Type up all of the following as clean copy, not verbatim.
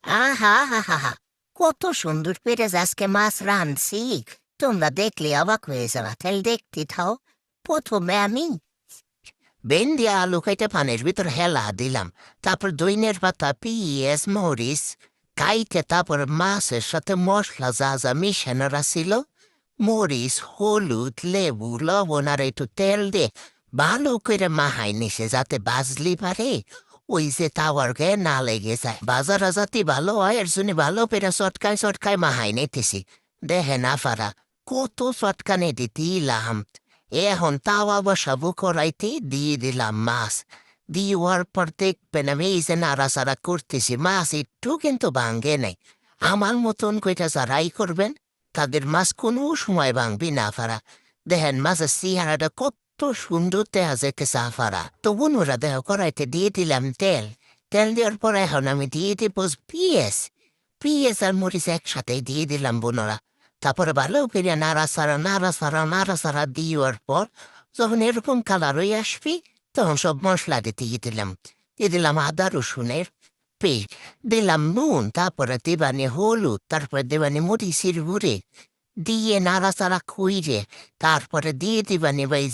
আহা হা হা হা, কত সুন্দর পেঁয়াজ আজকে মাছ রাঁধছি। তোমরা দেখলে অবাক হয়ে যাবা, তাহলে দেখতে থাও। প্রথমে আমি ভেন্ডি আলু কেটে পানির ভিতর হেলা দিলাম। তারপর দইনের পাতা, পিঁয়াজ, মরিচ কাইটে, তারপর মাছের সাথে মশলা যা যা মিশানোর ছিল, মরিচ, হলুদ, লেবু, লবণ আর একটু তেল দিয়ে ভালো করে মাহাই নিছে, যাতে বাজলি পারে ওই যে তাওয়ার গায়ে না লেগে যায়। বাজারা যাতে ভালো হয় এর জন্য ভালো করে চটকায় চটকায় মাহাই নিতেছি। দেখে না ফারা কত চটকানে দিলাম। এখন তাওয়া বসাবো, কড়াইতে দিয়ে দিলাম মাছ। দেওয়ার পর দেখবেন আমি এই যে নাড়াচাড়া করতেছি, মাছ একটু কিন্তু ভাঙ্গে নেই। আমার মতন কইটা যারাই করবেন তাদের মাছ কোনো সময় ভাঙবি না ফারা। দেখেন মাছের চেহারাটা কত সুন্দর দেখা যেতেছে ফারা। তো বনুরা দেহ কড়াইতে দিয়ে দিলাম তেল। তেল দেওয়ার পর এখন আমি দিয়ে দিব পিঁয়াজ। পিঁয়াজ আর মরিচ একসাথে দিয়ে দিলাম বনুরা। তারপরে ভালো করে নাড়াচাড়া দেওয়ার পর যখন এরকম কালার হয়ে আসবি, তখন সব মশলা দিয়ে দিলাম। দিয়ে দিলাম আদা রসুনের পেস্ট, দিলাম নুন, তারপরে দেবানি হলুদ, তারপরে দেবানি মরিচের গুঁড়ে, দিয়ে নাড়াচাড়া কইরে তারপরে দিয়ে দিবানি ভাই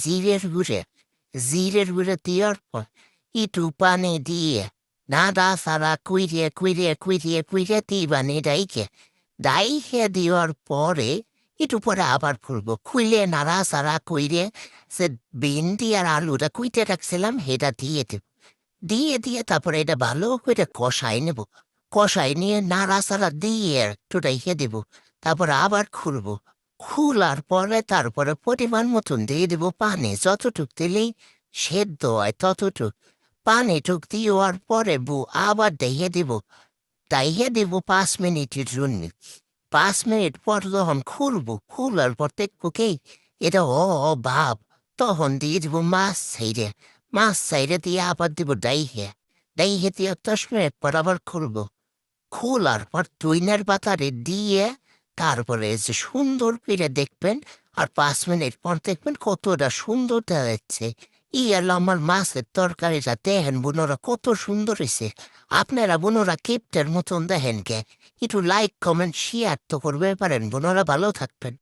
জিরের গুঁড়ে দেওয়ার পর একটু পানি দিয়ে নাড়াচাড়া কইরে দিবানি ডাইকে দেওয়ার পরে একটু পরে আবার খুলবো, খুলে নাড়াচাড়া কইরে সে ভেন্ডি আর আলুটা কুইটে রাখছিলাম সেটা দিয়ে তারপরে এটা ভালো করে কষাই নেব। কষাই নিয়ে নাড়াচাড়া দিয়ে একটু রেখে দেবো। তারপরে আবার খুলবো, খোলার পরে তারপরে পরিমাণ মতন দিয়ে দেবো পানি, যতটুক দিলেই সেদ্ধ হয় ততটুক। পানি টুক দেওয়ার পরে আবার দিয়ে দেবো 5 মিনিটের জন্য। 5 মিনিট পর যখন খোলার পর দেখবো কি এটা ভাব, তখন দিয়ে দিব মাছ ছাইড়ে দিয়ে আবার দিব ডাইহে দিয়ে 10 মিনিট পর আবার খোলার পর টুইনের পাতারে দিয়ে তারপরে যে সুন্দর করে দেখবেন। আর 5 মিনিট পর দেখবেন কতটা সুন্দর দেখাচ্ছে। এলো আমার মাছের তরকারিটা, দেখেন বোনরা কত সুন্দর হয়েছে। আপনারা বোনরা কিপ্টের মতন দেখেন কে। একটু লাইক কমেন্ট শেয়ার তো করবে পারেন বোনরা, ভালো থাকবেন।